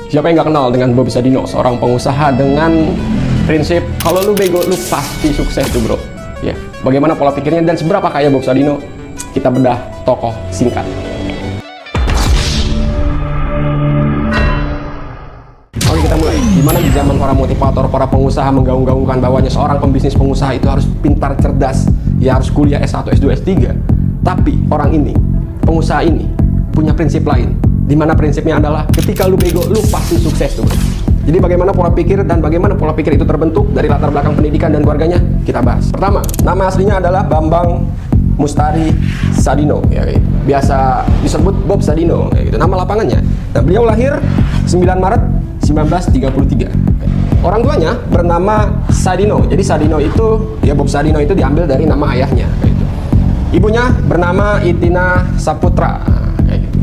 Siapa yang nggak kenal dengan Bob Sadino, seorang pengusaha dengan prinsip kalau lu bego lu pasti sukses tuh bro. Ya, bagaimana pola pikirnya dan seberapa kaya Bob Sadino? Kita bedah tokoh singkat. Oke, kita mulai. Dimana di zaman para motivator, para pengusaha menggaung-gaungkan bahwanya seorang pembisnis pengusaha itu harus pintar, cerdas, ya harus kuliah S1, S2, S3. Tapi orang ini, pengusaha ini punya prinsip lain. Dimana prinsipnya adalah ketika lu bego, lu pasti sukses tuh bro. Jadi bagaimana pola pikir dan bagaimana pola pikir itu terbentuk dari latar belakang pendidikan dan keluarganya, kita bahas. Pertama, nama aslinya adalah Bambang Mustari Sadino, ya, gitu. Biasa disebut Bob Sadino, ya, gitu. Nama lapangannya. Nah, beliau lahir 9 Maret 1933. Orang tuanya bernama Sadino. Jadi Sadino itu, ya Bob Sadino itu diambil dari nama ayahnya, ya, gitu. Ibunya bernama Itina Saputra.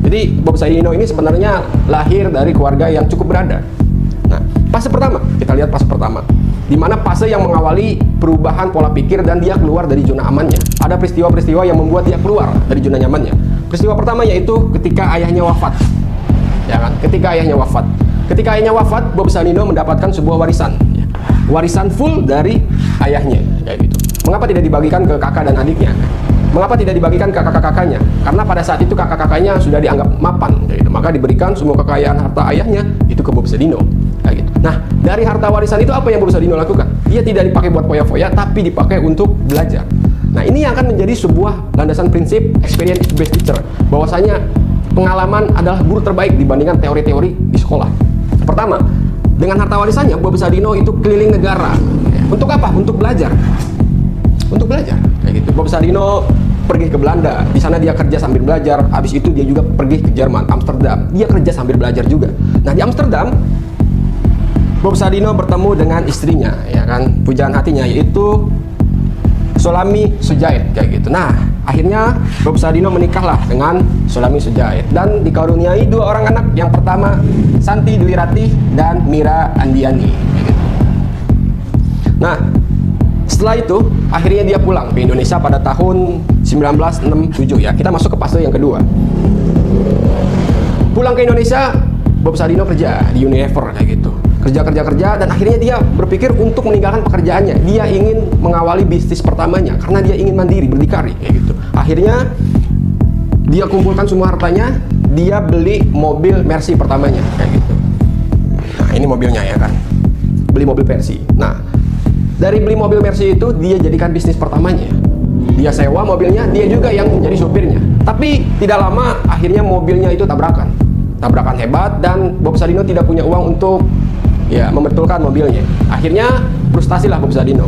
Jadi Bob Sadino ini sebenarnya lahir dari keluarga yang cukup berada. Nah, fase pertama, kita lihat fase pertama, di mana fase yang mengawali perubahan pola pikir dan dia keluar dari zona amannya. Ada peristiwa-peristiwa yang membuat dia keluar dari zona nyamannya. Peristiwa pertama yaitu ketika ayahnya wafat. Ya kan? Ketika ayahnya wafat. Ketika ayahnya wafat, Bob Sadino mendapatkan sebuah warisan. Ya. Warisan full dari ayahnya, kayak gitu. Mengapa tidak dibagikan ke kakak dan adiknya? Mengapa tidak dibagikan ke kakak-kakaknya? Karena pada saat itu kakak-kakaknya sudah dianggap mapan, gitu. Maka diberikan semua kekayaan harta ayahnya itu ke Bob Sadino, kayak gitu. Nah, dari harta warisan itu apa yang Bob Sadino lakukan? Dia tidak dipakai buat foya-foya, tapi dipakai untuk belajar. Nah, ini yang akan menjadi sebuah landasan prinsip experience is best teacher, bahwasanya pengalaman adalah guru terbaik dibandingkan teori-teori di sekolah. Pertama, dengan harta warisannya Bob Sadino itu keliling negara. Untuk apa? Untuk belajar. Untuk belajar, kayak gitu. Bob Sadino pergi ke Belanda, di sana dia kerja sambil belajar. Habis itu dia juga pergi ke Jerman, Amsterdam. Dia kerja sambil belajar juga. Nah, di Amsterdam Bob Sadino bertemu dengan istrinya, ya kan, pujaan hatinya, yaitu Solami Sujait, kayak gitu. Nah, akhirnya Bob Sadino menikahlah dengan Solami Sujait dan dikaruniai 2 orang anak. Yang pertama Santi Dwi Ratih dan Mira Andiani, kayak gitu. Nah, setelah itu akhirnya dia pulang ke Indonesia pada tahun 1967, ya. Kita masuk ke fase yang kedua. Pulang ke Indonesia, Bob Sadino kerja di Unilever, kayak gitu. Kerja dan akhirnya dia berpikir untuk meninggalkan pekerjaannya. Dia ingin mengawali bisnis pertamanya karena dia ingin mandiri, berdikari, kayak gitu. Akhirnya dia kumpulkan semua hartanya, dia beli mobil Mercy pertamanya, kayak gitu. Nah, ini mobilnya, ya kan. Beli mobil Mercy. Nah, dari beli mobil Mercy itu dia jadikan bisnis pertamanya. Dia sewa mobilnya, dia juga yang menjadi supirnya. Tapi tidak lama akhirnya mobilnya itu tabrakan hebat dan Bob Sadino tidak punya uang untuk membetulkan mobilnya. Akhirnya frustasilah Bob Sadino.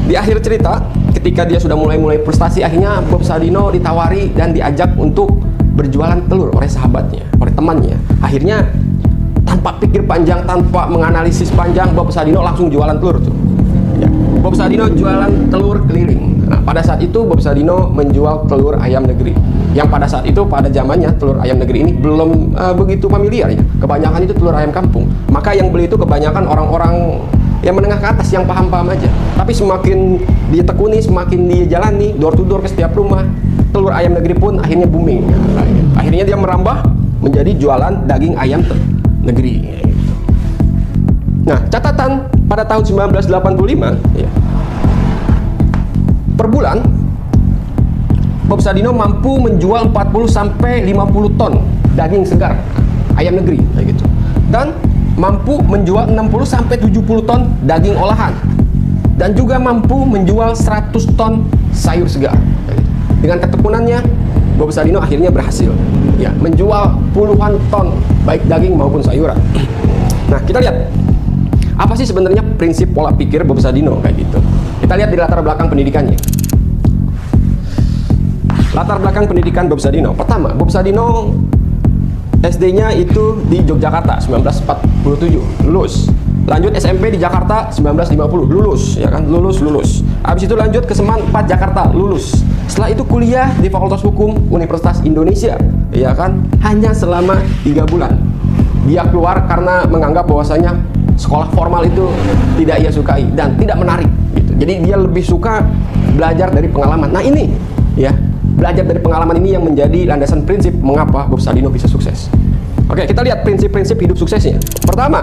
Di akhir cerita, ketika dia sudah mulai frustasi, akhirnya Bob Sadino ditawari dan diajak untuk berjualan telur oleh sahabatnya, oleh temannya. Akhirnya tanpa pikir panjang, tanpa menganalisis panjang, Bob Sadino langsung jualan telur tuh. Ya. Bob Sadino jualan telur keliling. Nah, pada saat itu Bob Sadino menjual telur ayam negeri. Yang pada saat itu, pada zamannya, telur ayam negeri ini belum begitu familiar, ya. Kebanyakan itu telur ayam kampung. Maka yang beli itu kebanyakan orang-orang yang menengah ke atas, yang paham-paham aja. Tapi semakin dia tekuni, semakin dia jalani door to door ke setiap rumah, telur ayam negeri pun akhirnya booming. Akhirnya dia merambah menjadi jualan daging ayam negeri, gitu. Nah, catatan pada tahun 1985, ya, per bulan Bob Sadino mampu menjual 40 sampai 50 ton daging segar ayam negeri, kayak gitu. Dan mampu menjual 60 sampai 70 ton daging olahan. Dan juga mampu menjual 100 ton sayur segar, kayak gitu. Dengan ketekunannya Bob Sadino akhirnya berhasil, ya, menjual puluhan ton baik daging maupun sayuran. Nah, kita lihat apa sih sebenarnya prinsip pola pikir Bob Sadino, kayak gitu. Kita lihat di latar belakang pendidikannya. Latar belakang pendidikan Bob Sadino. Pertama, Bob Sadino SD-nya itu di Yogyakarta 1947, lulus. Lanjut SMP di Jakarta 1950, lulus, ya kan, lulus. Habis itu lanjut ke Seman 4 Jakarta, lulus. Setelah itu kuliah di Fakultas Hukum Universitas Indonesia, ya kan, hanya selama 3 bulan. Dia keluar karena menganggap bahwasanya sekolah formal itu tidak ia sukai dan tidak menarik, gitu. Jadi dia lebih suka belajar dari pengalaman. Nah, ini, ya, belajar dari pengalaman ini yang menjadi landasan prinsip mengapa Bob Sadino bisa sukses. Oke, kita lihat prinsip-prinsip hidup suksesnya. Pertama,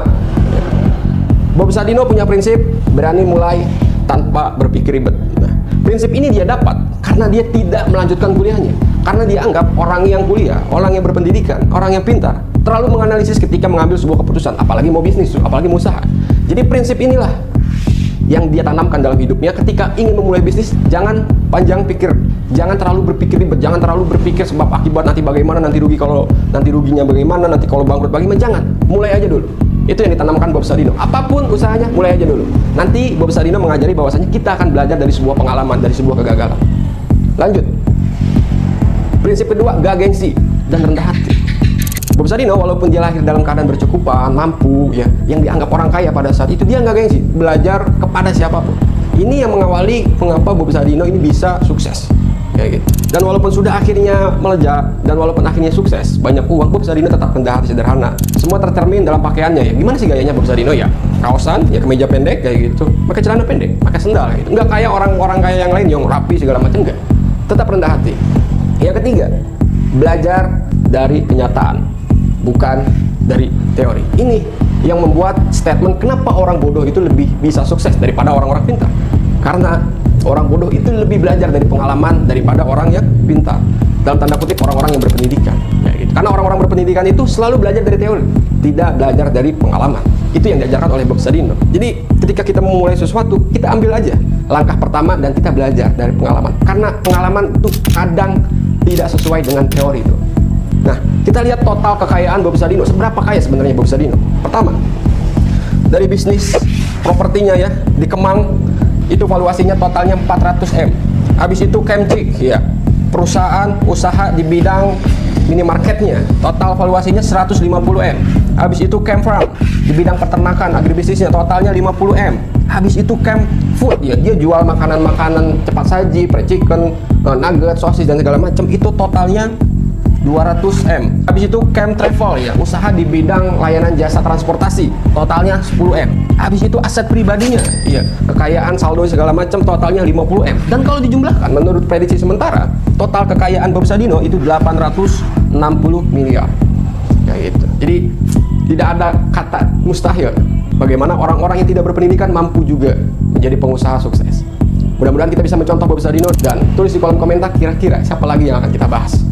Bob Sadino punya prinsip berani mulai tanpa berpikir ribet. Nah, prinsip ini dia dapat karena dia tidak melanjutkan kuliahnya. Karena dia anggap orang yang kuliah, orang yang berpendidikan, orang yang pintar, terlalu menganalisis ketika mengambil sebuah keputusan, apalagi mau bisnis, apalagi mau usaha. Jadi prinsip inilah yang dia tanamkan dalam hidupnya ketika ingin memulai bisnis. Jangan panjang pikir, jangan terlalu berpikir ribet, jangan terlalu berpikir sebab akibat, nanti bagaimana, nanti rugi, kalau nanti ruginya bagaimana, nanti kalau bangkrut bagaimana. Jangan, mulai aja dulu. Itu yang ditanamkan Bob Sadino. Apapun usahanya, mulai aja dulu. Nanti Bob Sadino mengajari bahwasanya kita akan belajar dari sebuah pengalaman, dari sebuah kegagalan. Lanjut. Prinsip kedua, gak gengsi dan rendah hati. Bob Sadino walaupun dia lahir dalam keadaan berkecukupan, mampu, ya, yang dianggap orang kaya pada saat itu, dia nggak gengsi belajar kepada siapapun. Ini yang mengawali mengapa Bob Sadino ini bisa sukses, kayak gitu. Dan walaupun sudah akhirnya melejak dan walaupun akhirnya sukses, banyak uang, Bob Sadino tetap rendah hati, sederhana. Semua tercermin dalam pakaiannya. Ya, gimana sih gayanya Bob Sadino? Ya kaosan, ya kemeja pendek kayak gitu, pakai celana pendek, pakai sendal gitu. Nggak kayak orang-orang kaya yang lain yang rapi segala macam, enggak. Tetap rendah hati. Yang ketiga, belajar dari kenyataan, bukan dari teori. Ini yang membuat statement kenapa orang bodoh itu lebih bisa sukses daripada orang-orang pintar. Karena orang bodoh itu lebih belajar dari pengalaman daripada orang yang pintar. Dalam tanda kutip, orang-orang yang berpendidikan. Ya, gitu. Karena orang-orang berpendidikan itu selalu belajar dari teori, tidak belajar dari pengalaman. Itu yang diajarkan oleh Bob Sadino. Jadi ketika kita memulai sesuatu, kita ambil aja langkah pertama dan kita belajar dari pengalaman. Karena pengalaman itu kadang tidak sesuai dengan teori itu. Nah, kita lihat total kekayaan Bob Sadino. Seberapa kaya sebenarnya Bob Sadino? Pertama, dari bisnis propertinya ya, di Kemang, itu valuasinya totalnya 400 M. Habis itu Kemcik, ya, perusahaan usaha di bidang minimarketnya, total valuasinya 150 M. Habis itu Kemfarm, di bidang peternakan, agribisnisnya, totalnya 50 M. Habis itu Kemfood, ya, dia jual makanan-makanan cepat saji, fried chicken, nugget, sosis, dan segala macam. Itu totalnya 200 M. Habis itu Travel, ya, usaha di bidang layanan jasa transportasi, totalnya 10 M. Habis itu aset pribadinya, ya, kekayaan, saldo segala macam, totalnya 50 M. Dan kalau dijumlahkan menurut prediksi sementara, total kekayaan Bob Sadino itu 860 miliar. Ya gitu. Jadi tidak ada kata mustahil. Bagaimana orang-orang yang tidak berpendidikan mampu juga menjadi pengusaha sukses. Mudah-mudahan kita bisa mencontoh Bob Sadino, dan tulis di kolom komentar kira-kira siapa lagi yang akan kita bahas.